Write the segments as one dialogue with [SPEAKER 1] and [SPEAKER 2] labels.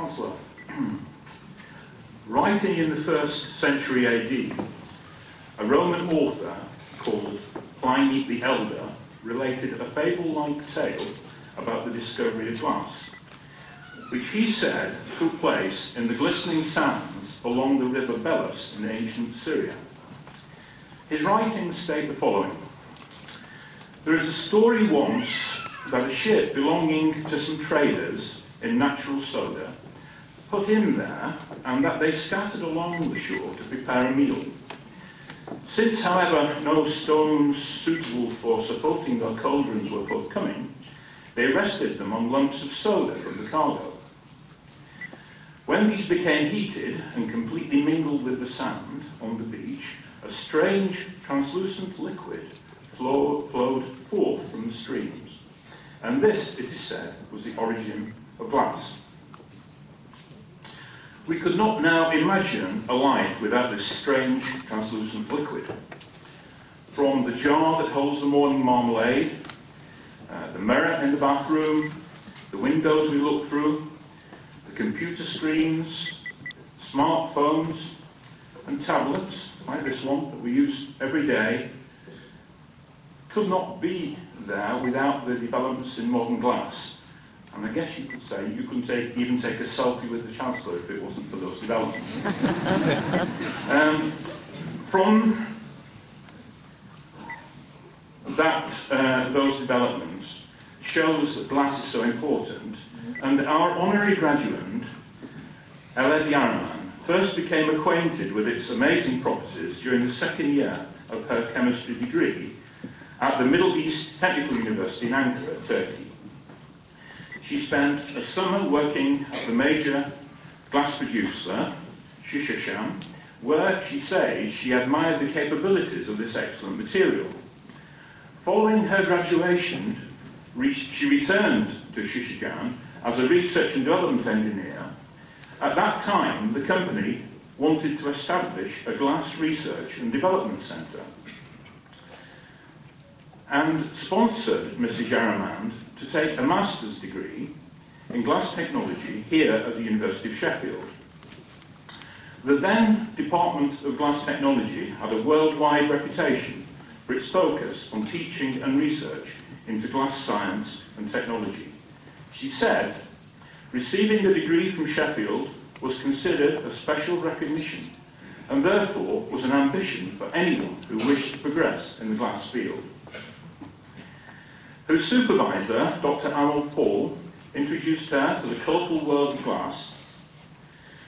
[SPEAKER 1] Chancellor. Writing in the 1st century AD, a Roman author called Pliny the Elder related a fable-like tale about the discovery of glass, which he said took place in the glistening sands along the river Belus in ancient Syria. His writings state the following: there is a story once that a ship belonging to some traders in natural soda put in there, and that they scattered along the shore to prepare a meal. Since, however, no stones suitable for supporting their cauldrons were forthcoming, they rested them on lumps of soda from the cargo. When these became heated and completely mingled with the sand on the beach, a strange, translucent liquid flowed forth from the streams. And this, it is said, was the origin of glass. We could not now imagine a life without this strange, translucent liquid. From the jar that holds the morning marmalade, the mirror in the bathroom, the windows we look through, the computer screens, smartphones, and tablets, like this one that we use every day, could not be there without the developments in modern glass. And I guess you could say you couldn't even take a selfie with the Chancellor if it wasn't for those developments. From those developments shows that glass is so important, and our honorary graduate, Alev Yaraman, first became acquainted with its amazing properties during the 2nd year of her chemistry degree at the Middle East Technical University in Ankara, Turkey. She spent a summer working at the major glass producer, Sheffield, where she says she admired the capabilities of this excellent material. Following her graduation, she returned to Sheffield as a research and development engineer. At that time, the company wanted to establish a glass research and development centre and sponsored Mrs. Yaraman to take a master's degree in glass technology here at the University of Sheffield. The then Department of Glass Technology had a worldwide reputation for its focus on teaching and research into glass science and technology. She said, receiving the degree from Sheffield was considered a special recognition and therefore was an ambition for anyone who wished to progress in the glass field. Her supervisor, Dr. Allan, introduced her to the colourful world of glass.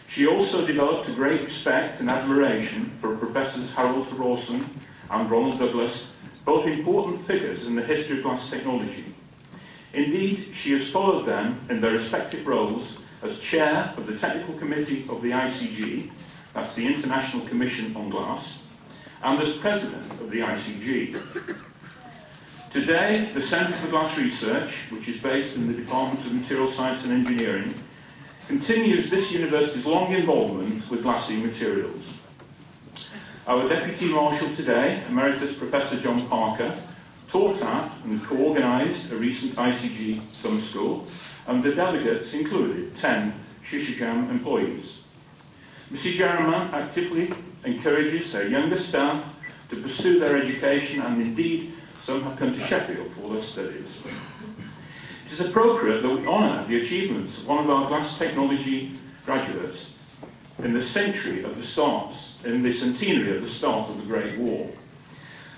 [SPEAKER 1] She also developed a great respect and admiration for Professors Harold Rawson and Ronald Douglas, both important figures in the history of glass technology. Indeed, she has followed them in their respective roles as chair of the Technical Committee of the ICG, that's the International Commission on Glass, and as president of the ICG. Today, the Centre for Glass Research, which is based in the Department of Material Science and Engineering, continues this university's long involvement with glassy materials. Our Deputy Marshal today, Emeritus Professor John Parker, taught at and co-organised a recent ICG summer school, and the delegates included 10 Shishijam employees. Mrs. Yaraman actively encourages her younger staff to pursue their education, and indeed some have come to Sheffield for their studies. It is appropriate that we honour the achievements of one of our glass technology graduates in the centenary of the start of the Great War.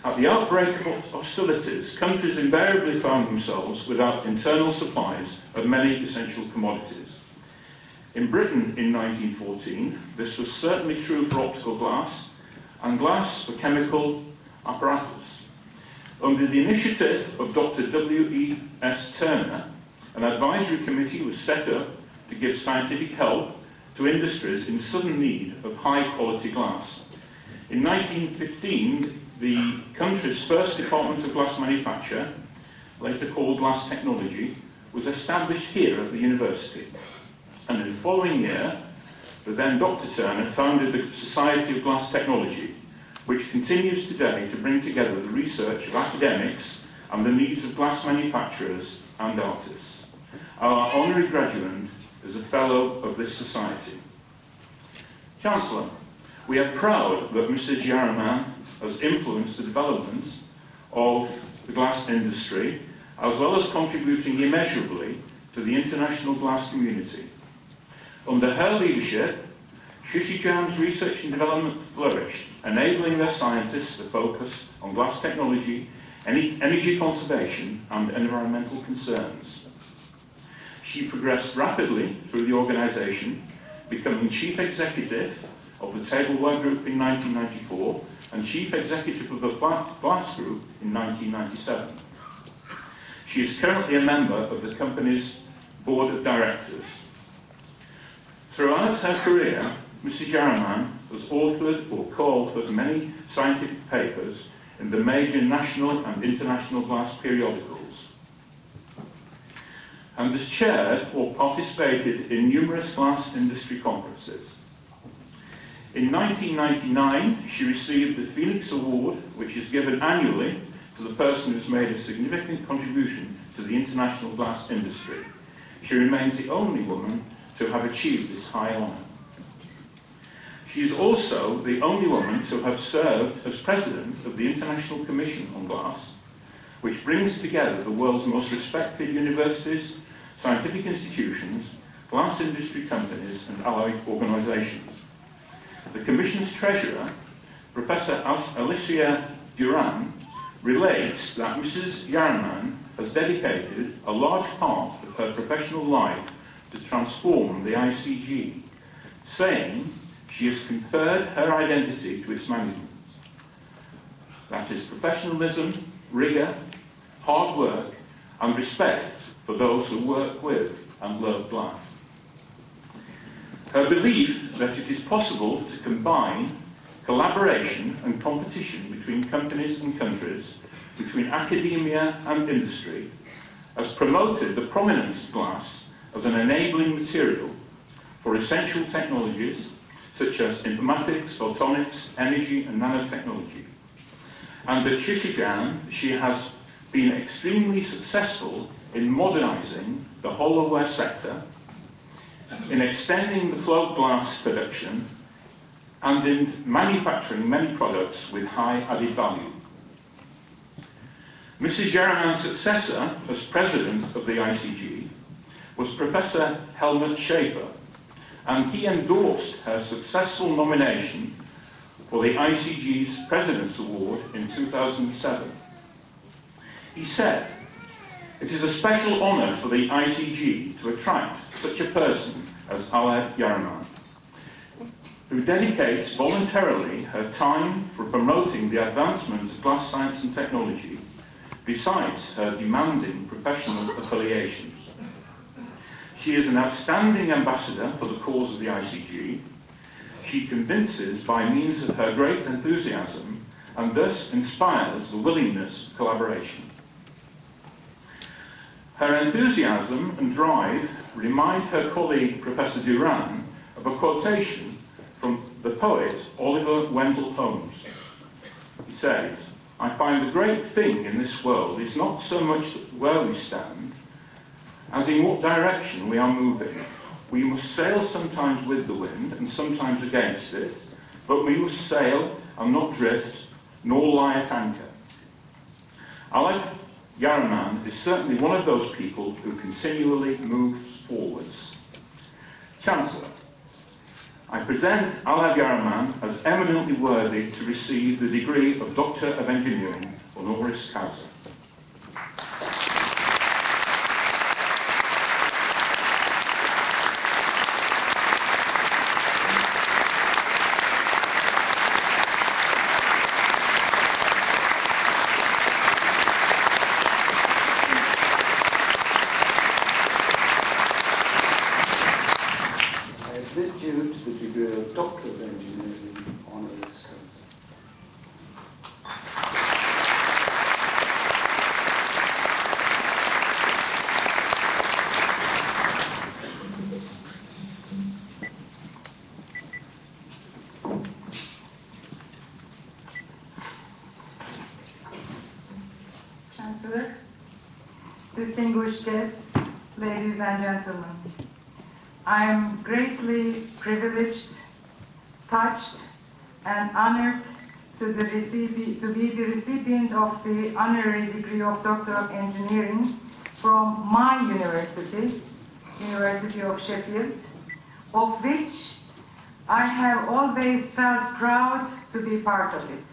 [SPEAKER 1] At the outbreak of hostilities, countries invariably found themselves without internal supplies of many essential commodities. In Britain in 1914, this was certainly true for optical glass and glass for chemical apparatus. Under the initiative of Dr. W.E.S. Turner, an advisory committee was set up to give scientific help to industries in sudden need of high-quality glass. In 1915, the country's first Department of Glass Manufacture, later called Glass Technology, was established here at the university. And in the following year, the then Dr. Turner founded the Society of Glass Technology, which continues today to bring together the research of academics and the needs of glass manufacturers and artists. Our honorary graduate as a Fellow of this Society. Chancellor, we are proud that Mrs. Yaraman has influenced the development of the glass industry, as well as contributing immeasurably to the international glass community. Under her leadership, Shishijan's research and development flourished, enabling their scientists to focus on glass technology, energy conservation, and environmental concerns. She progressed rapidly through the organisation, becoming Chief Executive of the Tableware Group in 1994 and Chief Executive of the Glass Group in 1997. She is currently a member of the company's Board of Directors. Throughout her career, Mrs. Yaraman has authored or co-authored many scientific papers in the major national and international glass periodicals, and has chaired or participated in numerous glass industry conferences. In 1999, she received the Phoenix Award, which is given annually to the person who's made a significant contribution to the international glass industry. She remains the only woman to have achieved this high honour. She is also the only woman to have served as President of the International Commission on Glass, which brings together the world's most respected universities, scientific institutions, glass industry companies and allied organisations. The Commission's Treasurer, Professor Alicia Duran, relates that Mrs. Yaraman has dedicated a large part of her professional life to transform the ICG, saying she has conferred her identity to its management. That is professionalism, rigour, hard work, and respect for those who work with and love glass. Her belief that it is possible to combine collaboration and competition between companies and countries, between academia and industry, has promoted the prominence of glass as an enabling material for essential technologies such as informatics, photonics, energy and nanotechnology. And at Shishijan, she has been extremely successful in modernising the hollowware sector, in extending the float glass production, and in manufacturing many products with high added value. Mrs. Yaraman's successor as President of the ICG was Professor Helmut Schaefer, and he endorsed her successful nomination for the ICG's President's Award in 2007. He said, "It is a special honour for the ICG to attract such a person as Alev Yaraman, who dedicates voluntarily her time for promoting the advancement of glass science and technology, besides her demanding professional affiliations. She is an outstanding ambassador for the cause of the ICG. She convinces by means of her great enthusiasm and thus inspires the willingness of collaboration. Her enthusiasm and drive remind her colleague Professor Duran of a quotation from the poet Oliver Wendell Holmes. He says, "I find the great thing in this world is not so much where we stand, as in what direction we are moving. We must sail sometimes with the wind and sometimes against it, but we must sail and not drift, nor lie at anchor." Alev Yaraman is certainly one of those people who continually moves forwards. Chancellor, I present Alev Yaraman as eminently worthy to receive the degree of Doctor of Engineering, honoris causa.
[SPEAKER 2] Doctor of Engineering, honoris causa.
[SPEAKER 3] Chancellor, distinguished guests, ladies and gentlemen, I'm greatly privileged, touched, and honored to be the recipient of the honorary degree of Doctor of Engineering from my university, University of Sheffield, of which I have always felt proud to be part of it.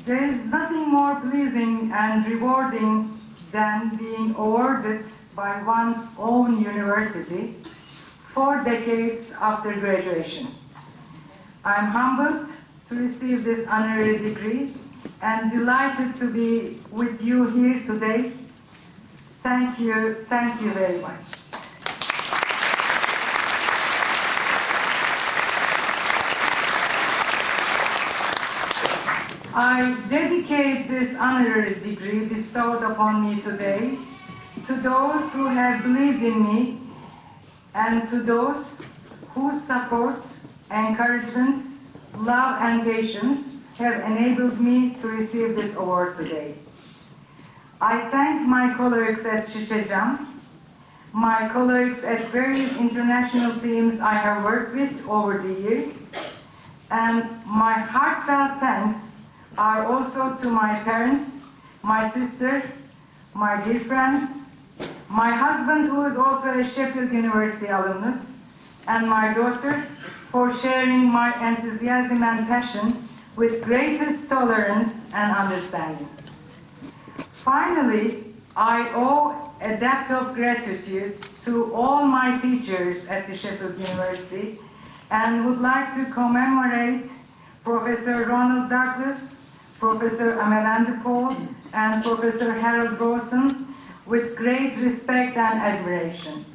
[SPEAKER 3] There is nothing more pleasing and rewarding than being awarded by one's own university 4 decades after graduation. I'm humbled to receive this honorary degree and delighted to be with you here today. Thank you very much. I dedicate this honorary degree bestowed upon me today to those who have believed in me and to those whose support, encouragement, love and patience have enabled me to receive this award today. I thank my colleagues at Şişecam, my colleagues at various international teams I have worked with over the years, and my heartfelt thanks are also to my parents, my sister, my dear friends, my husband who is also a Sheffield University alumnus, and my daughter for sharing my enthusiasm and passion with greatest tolerance and understanding. Finally, I owe a debt of gratitude to all my teachers at the Sheffield University and would like to commemorate Professor Ronald Douglas, Professor Amelie Paul, and Professor Harold Rawson with great respect and admiration.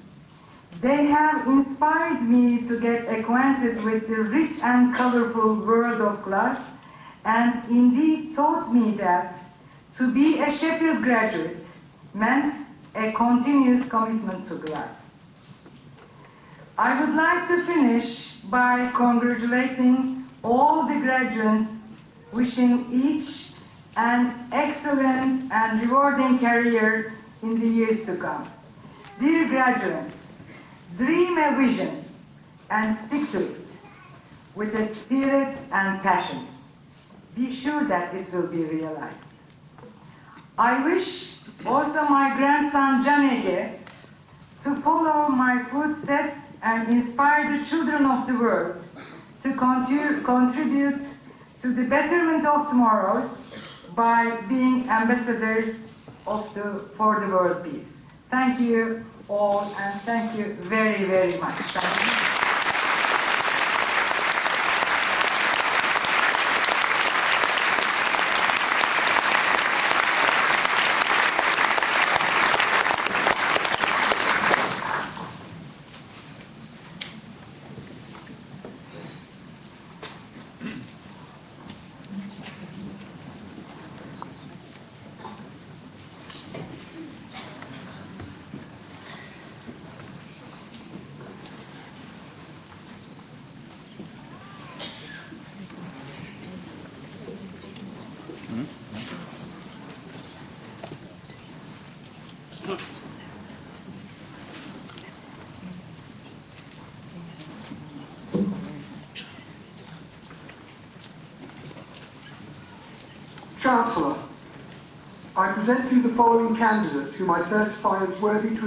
[SPEAKER 3] They have inspired me to get acquainted with the rich and colorful world of glass and indeed taught me that to be a Sheffield graduate meant a continuous commitment to glass. I would like to finish by congratulating all the graduates, wishing each an excellent and rewarding career in the years to come. Dear graduates, dream a vision and stick to it with a spirit and passion. Be sure that it will be realized. I wish also my grandson Janege to follow my footsteps and inspire the children of the world to contribute to the betterment of tomorrows by being ambassadors for the world peace. Thank you all, and thank you very, very much. Thank you.
[SPEAKER 4] Chancellor, I present to you the following candidates whom I certify as worthy to